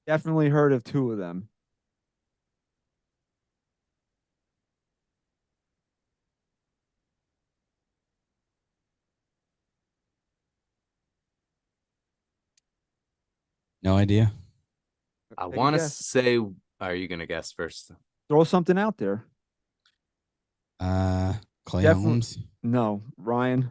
Definitely heard of 2 of them. No idea. I Take a want to guess. say. Are you gonna guess first? Throw something out there. Clay Definitely- Holmes. No, Ryan.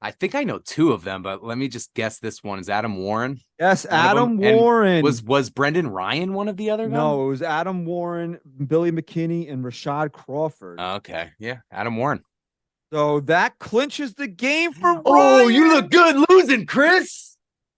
I think I know 2 of them, but let me just guess this one. Is Adam Warren? Yes, One of Adam them- and Warren. Was Brendan Ryan one of the other guys? No, it was Adam Warren, Billy McKinney, and Rashad Crawford. Okay, yeah, Adam Warren. So that clinches the game for Oh, Ryan. you look good losing, Chris.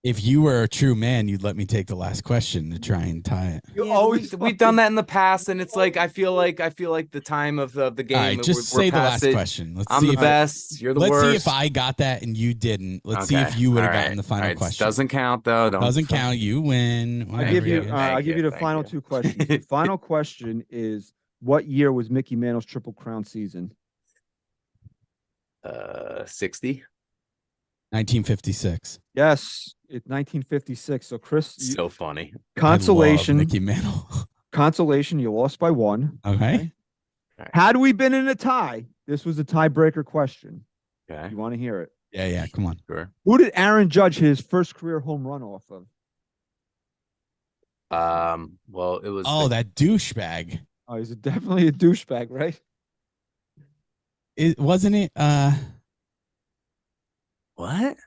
If you were a true man, you'd let me take the last question to try and tie it. You Yeah, always we've done that in the past, and it's like I feel like the time of the game. All right, just we're say the past last it. question. Let's I'm see the if best. You're the let's worst. see if I got that and you didn't. Let's see if you would have gotten the final question. Doesn't count though. Doesn't count. You win. I'll give you. Whatever. I'll give you the Thank final you. 2 questions. The final question is: what year was Mickey Mantle's Triple Crown season? 60. 1956. Yes, it's 1956. So Chris, So funny. consolation. I love Mickey Mantle. Consolation. You lost by 1. Okay. Had we been in a tie, this was a tiebreaker question. Okay. You want to hear it? Yeah. Come on. Sure. Who did Aaron Judge hit his first career home run off of? Well, it was. Oh, that douchebag. Oh, he's definitely a douchebag, right? Wasn't it? What?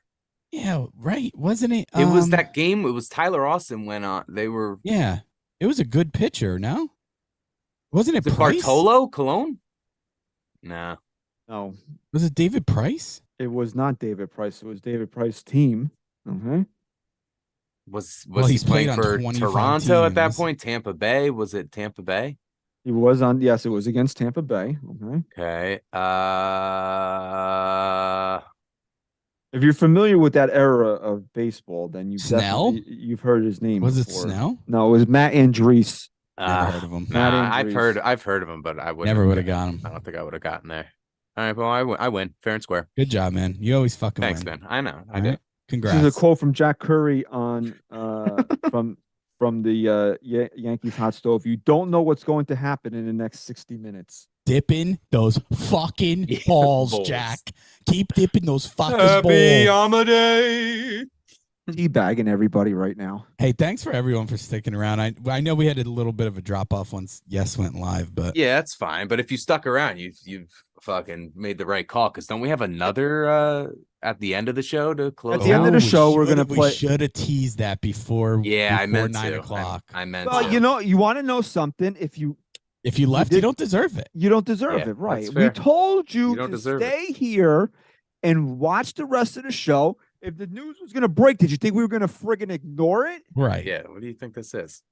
Yeah. Right. Wasn't it? It was that game. It was Tyler Austin went on. They were. Yeah. It was a good pitcher. No. Wasn't it Was it Price? Bartolo Colon? No. No, Was it David Price? it was not David Price. It was David Price's team. Okay. Was Well, he he's played playing on for 25 Toronto at that teams. point? Tampa Bay? Was it Tampa Bay? He was on. Yes, it was against Tampa Bay. Okay. Okay. If you're familiar with that era of baseball, then Snell? you've heard his name. Was it before. Snell? No, it was Matt Andrees. Never heard of him. Matt Nah, Andrews. I've heard of him, but I would Never would have got him. I don't think I would have gotten there. All right, well, I win fair and square. Good job, man. You always fucking Thanks, win. man. I know. I All did. right. This Congrats. is a quote from Jack Curry on from the Yankees hot stove. You don't know what's going to happen in the next 60 minutes. Dipping those fucking balls, balls. Jack. Keep dipping those fucking balls. Amaday. Teabagging everybody right now. Hey, thanks for everyone for sticking around. I know we had a little bit of a drop off once Yes went live, but Yeah, that's fine. But if you stuck around, you've fucking made the right call. Because don't we have another at the end of the show to close? At the end of the show, we're gonna play- We should have teased that before. Yeah, I before meant 9 to. o'clock. I meant Well, to. you know, you want to know something? If you If you don't deserve it. you don't deserve Yeah, it, right? that's We fair. told you, You don't to deserve it. stay here and watch the rest of the show. If the news was gonna break, did you think we were gonna friggin' ignore it? Right. Yeah. What do you think this is?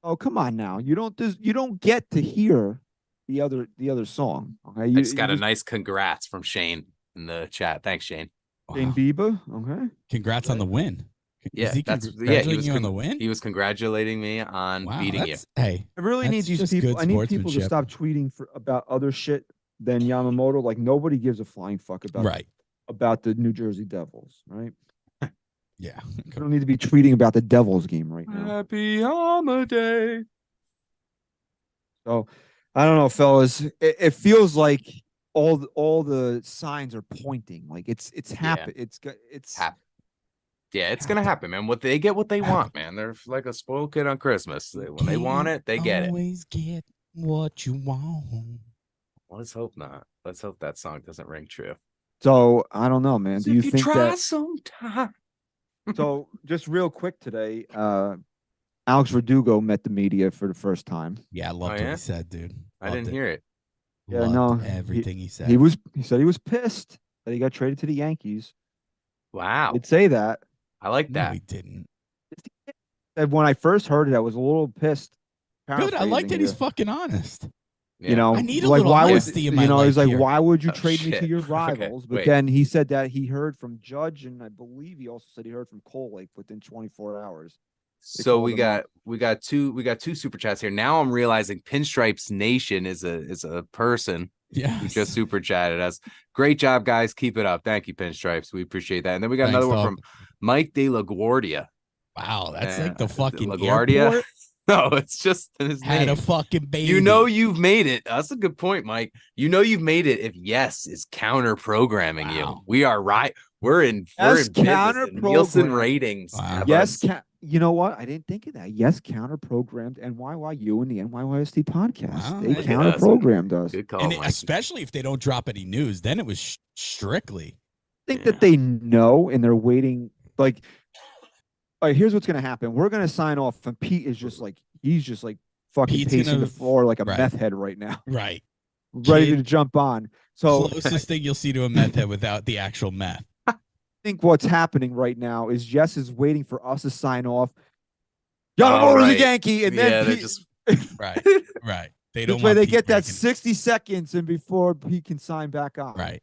Oh, come on now. You don't get to hear the other song. Okay, you I just got a nice congrats from Shane in the chat. Thanks, Shane. Shane Wow. Bieber. Okay. Congrats on the win. Yeah, he he was you on the win. He was congratulating me on beating you. Hey, I really need these people. I need people to stop tweeting about other shit than Yamamoto. Like nobody gives a flying fuck about the New Jersey Devils, right? Yeah, I don't need to be tweeting about the Devils game right now. Happy holiday. So I don't know, fellas. It feels like all the signs are pointing. Like it's happen. Yeah. It's Yeah, it's gonna happen, man. What they get, what they want, man. They're like a spoiled kid on Christmas. When they want it, they get it. Always get what you want. Let's hope not. Let's hope that song doesn't ring true. So I don't know, man. Do you think try that? Sometime. So just real quick today, Alex Verdugo met the media for the first time. Yeah, I loved what he said, dude. I didn't hear it. Yeah, no, everything he said. He said he was pissed that he got traded to the Yankees. Wow, he'd say that. I like that. No, he didn't. And when I first heard it, I was a little pissed. Good, I like that he's fucking honest. Yeah. You know, I need a little honesty in my life. He's like, here. why would you trade me to your rivals? Okay, but then he said that he heard from Judge, and I believe he also said he heard from Cole like within 24 hours. So we got two super chats here. Now I'm realizing Pinstripes Nation is a person. Yeah, who just super chatted us. Great job, guys. Keep it up. Thank you, Pinstripes. We appreciate that. And then we got another one from Mike De La Guardia. Wow, that's like the fucking LaGuardia. airport. No, it's just his Had name. a fucking baby. You know you've made it. That's a good point, Mike. You know you've made it if Yes is counter programming you. We are right. We're in counter Nielsen ratings. Wow. Yes, you know what? I didn't think of that. Yes, counter programmed NYYU and the NYYST podcast. Wow, they counter programmed us. Good call, and especially if they don't drop any news, then it was strictly. I think that they know and they're waiting. Like, all right, here's what's gonna happen. We're gonna sign off, and Pete is just like fucking pacing the floor like a meth head right now. Right. Ready to jump on. So closest thing you'll see to a meth head without the actual meth. I think what's happening right now is Jess is waiting for us to sign off. Yamamoto's a Yankee, and then they just right. They don't. This way they get that 60 seconds, and before he can sign back on. Right.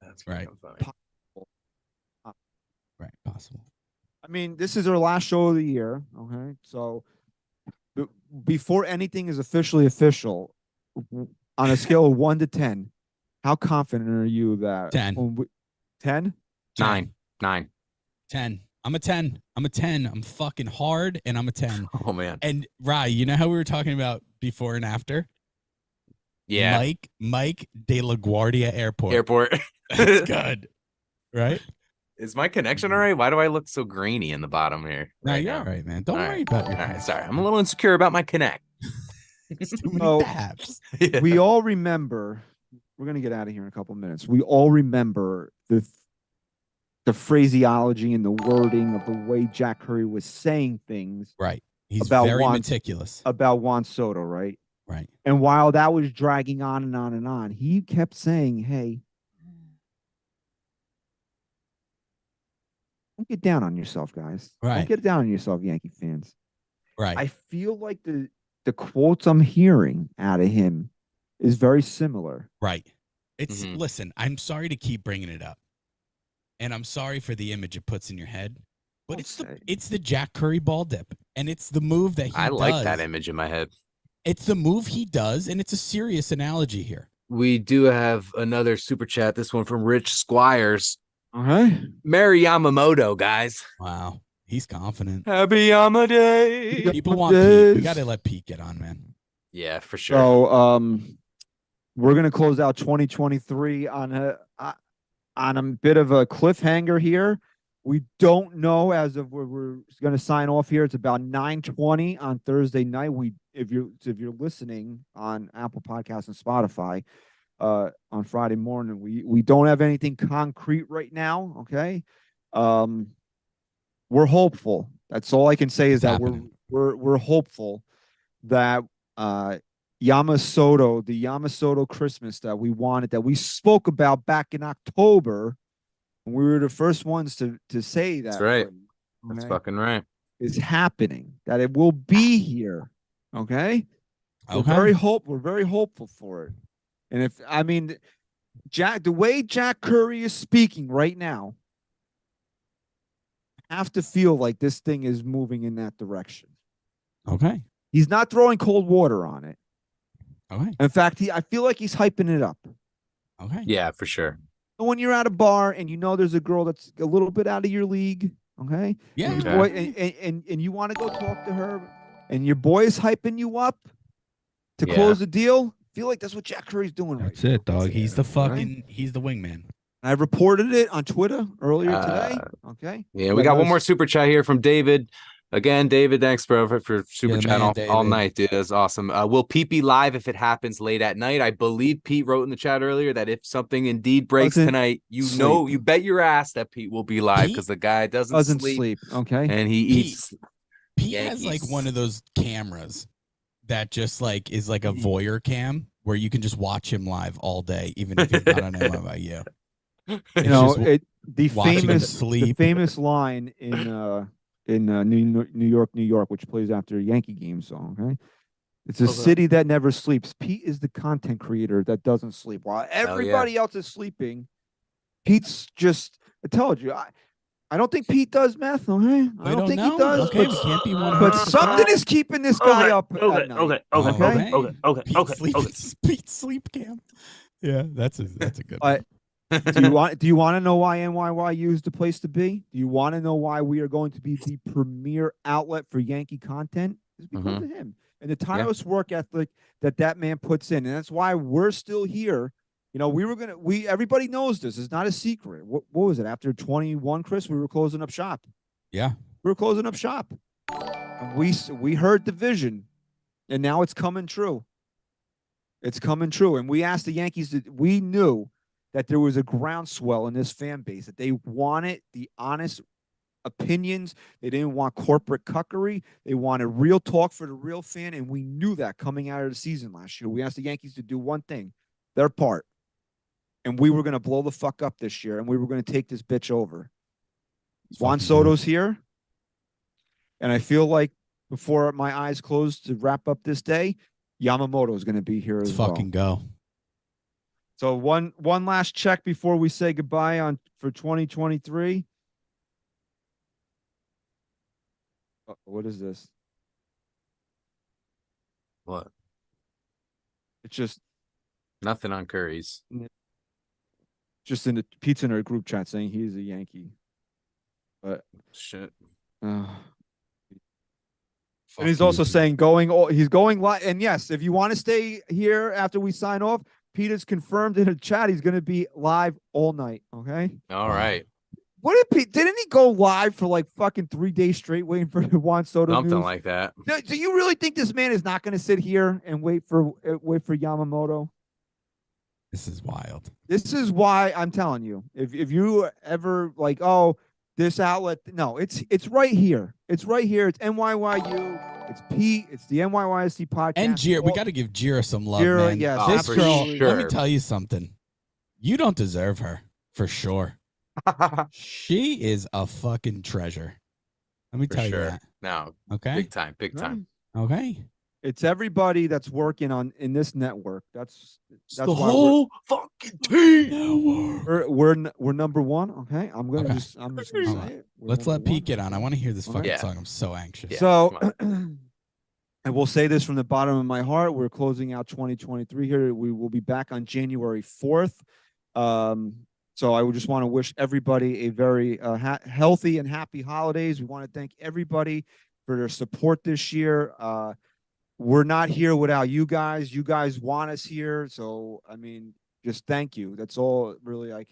That's right. Possible. Right. Possible. I mean, this is our last show of the year. Okay, so before anything is officially official, on a scale of 1 to 10, how confident are you that 10? 10? 9. 10. I'm a 10. I'm fucking hard, and I'm a 10. Oh man. And Rye, you know how we were talking about before and after? Yeah. Mike De La Guardia Airport. That's good. Right? Is my connection all right? Why do I look so grainy in the bottom here? Right now? All right, man. Don't worry about it. All right, sorry. I'm a little insecure about my connect. Too many tabs. Yeah. We all remember, we're going to get out of here in a couple of minutes. We all remember the phraseology and the wording of the way Jack Curry was saying things. Right. He's very meticulous. About Juan Soto, right? Right. And while that was dragging on and on and on, he kept saying, hey, don't get down on yourself, guys. Right. Don't get down on yourself, Yankee fans. Right. I feel like the quotes I'm hearing out of him is very similar. Right. It's listen, I'm sorry to keep bringing it up. And I'm sorry for the image it puts in your head. But it's the Jack Curry ball dip. And it's the move that he does. I like that image in my head. It's the move he does, and it's a serious analogy here. We do have another super chat. This one from Rich Squires. All right. Marry Yamamoto, guys. Wow. He's confident. Happy Yamaday. People want Pete. We got to let Pete get on, man. Yeah, for sure. So we're going to close out 2023 on a bit of a cliffhanger here. We don't know as of we're going to sign off here. It's about 9:20 on Thursday night. If you're listening on Apple Podcasts and Spotify on Friday morning, we don't have anything concrete right now. Okay, we're hopeful. That's all I can say is that we're hopeful that Yamamoto, the Yamamoto Christmas that we wanted, that we spoke about back in October. We were the first ones to say that. That's right. Okay? That's fucking right. Is happening. That it will be here. Okay. We're very hopeful for it. And the way Jack Curry is speaking right now, have to feel like this thing is moving in that direction. Okay. He's not throwing cold water on it. Okay. In fact, I feel like he's hyping it up. Okay. Yeah, for sure. So when you're at a bar and you know there's a girl that's a little bit out of your league, okay? Yeah. And, your boy, and you want to go talk to her, and your boy is hyping you up to close the deal. I feel like that's what Jack Curry's doing right now. That's it, dog. He's the fucking, he's the wingman. I reported it on Twitter earlier today. Okay. Yeah, we got one more super chat here from David. Again, David, thanks, bro, for super chat all night, dude. That's awesome. Will Pete be live if it happens late at night? I believe Pete wrote in the chat earlier that if something indeed breaks tonight, you bet your ass that Pete will be live because the guy doesn't sleep. Okay. And he eats. Pete has like one of those cameras that just like is like a voyeur cam where you can just watch him live all day, even if he's not on NYYU. You know, the famous line in New York, which plays after a Yankee game song. Okay, it's a city that never sleeps. Pete is the content creator that doesn't sleep. While everybody else is sleeping, Pete's just. I told you, I don't think Pete does meth. Okay, I don't think he does. Okay, we can't be one. But something is keeping this guy up. Pete's sleep cam. Yeah, that's a good one. Do you want to know why NYYU is the place to be? Do you want to know why we are going to be the premier outlet for Yankee content? It's because of him and the tireless work ethic that man puts in, and that's why we're still here. You know, everybody knows this. It's not a secret. What was it after 21, Chris? We were closing up shop. Yeah, we were closing up shop. And we heard the vision, and now it's coming true. It's coming true, and we asked the Yankees. We knew that there was a groundswell in this fan base, that they wanted the honest opinions. They didn't want corporate cuckery. They wanted real talk for the real fan, and we knew that coming out of the season last year. We asked the Yankees to do one thing, their part, and we were going to blow the fuck up this year, and we were going to take this bitch over. Juan Soto's here, and I feel like before my eyes close to wrap up this day, Yamamoto is going to be here as well. Fucking go. So one last check before we say goodbye for 2023. What is this? What? It's just nothing on Curry's. Just in the Pete's in our group chat saying he's a Yankee. But shit. And he's also saying he's going live. And yes, if you want to stay here after we sign off, Peter's confirmed in the chat he's going to be live all night. Okay. All right. What did Pete? Didn't he go live for like fucking 3 days straight waiting for the Juan Soto something news? like that? Do you really think this man is not going to sit here and wait for Yamamoto? This is wild. This is why I'm telling you. If you ever like, this outlet, no, it's right here. It's right here. It's NYYU. It's Pete. It's the NYYST podcast. And Jira, we got to give Jira some love, man. Yes, this girl. Sure. Let me tell you something. You don't deserve her for sure. She is a fucking treasure. Let me tell you that. No. Okay. Big time. Okay. It's everybody that's working in this network. That's the whole fucking team. We're number one. Okay. I'm just gonna say it. Let's let Pete get on. I want to hear this fucking song. I'm so anxious. Yeah, so and we'll say this from the bottom of my heart. We're closing out 2023 here. We will be back on January 4th. So I would just want to wish everybody a very healthy and happy holidays. We want to thank everybody for their support this year. We're not here without you guys. You guys want us here. So, I mean, just thank you. That's all really I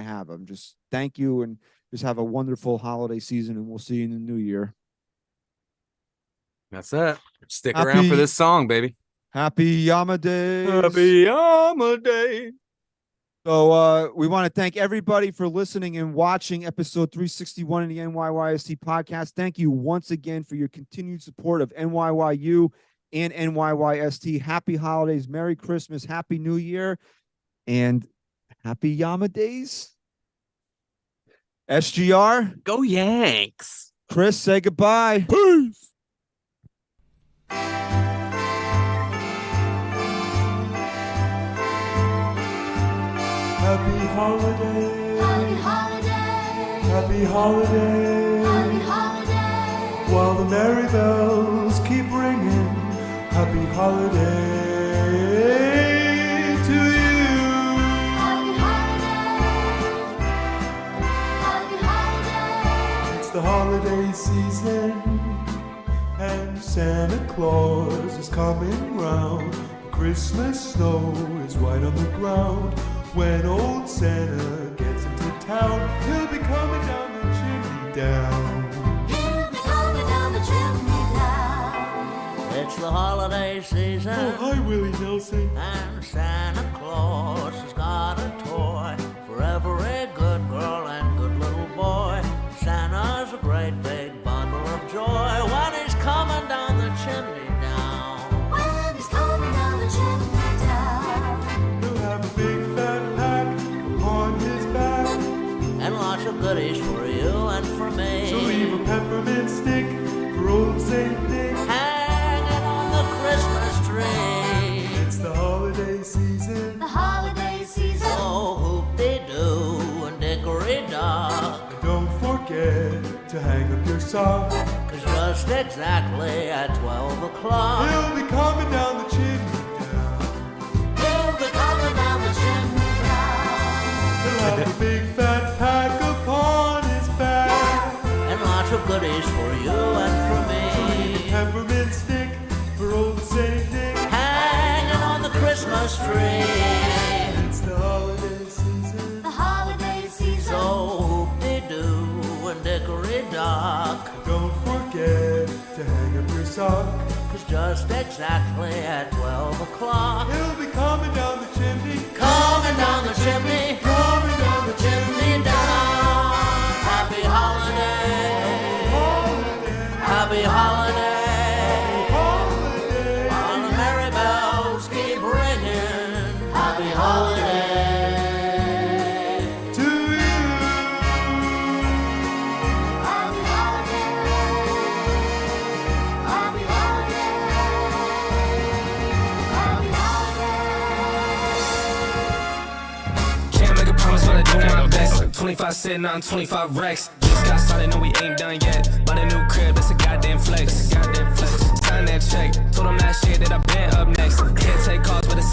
have. I'm just thank you and just have a wonderful holiday season, and we'll see you in the new year. That's it. Stick around for this song, baby. Happy Yama Days. Happy Yama Day. So we want to thank everybody for listening and watching episode 361 of the NYYST podcast. Thank you once again for your continued support of NYYU and NYYST. Happy holidays, Merry Christmas, Happy New Year, and Happy Yama Days. SGR. Go Yanks. Chris, say goodbye. Peace. Happy holiday. Happy holiday. Happy holiday. Happy holiday. While the merry bells keep ringing. Happy holiday to you. Happy holiday. Happy holiday. It's the holiday season, and Santa Claus is coming round. The Christmas snow is white on the ground. When old Santa gets into town, he'll be coming down the chimney down. He'll be coming down the chimney down. It's the holiday season, Oh, hi, Willie Nelson. and Santa Claus has got a toy for every good girl and good little boy. Santa's a great big bundle of joy when he's coming down the chimney down. When he's coming down the chimney down. He'll have a big fat pack on his back. And lots of goodies for you and for me. So leave a peppermint stick for old Saint Nick. Hanging on the Christmas tree. It's the holiday season. The holiday season. Oh, hoop-de-doo and dickory-dock. Don't forget to hang up your sock. 'Cause just exactly at 12 o'clock, He'll be coming down the chimney down. He'll be coming down the chimney down. He'll have a big fat pack upon his back. and lots of goodies for you and for Leave a me. peppermint stick for old Saint Nick. Hanging on the Christmas tree. It's the holiday season. The holiday season. So hoop-de-doo and dickory-dock. Don't forget to hang up your sock. 'Cause just exactly at 12 o'clock, He'll be coming down the chimney. coming down the chimney, Coming down the chimney down. Happy holiday, holiday. happy holiday. Holiday. All the merry bells keep ringing. Happy holiday. To you. Happy holiday. Happy holiday. Happy holiday. Can't make a promise, but I do my best. 25 sitting on 25 racks. Just got started, no, we ain't done yet. Bought a new crib, that's a goddamn flex. Sign that check. Told them last year that I been up next. Can't take calls, but it's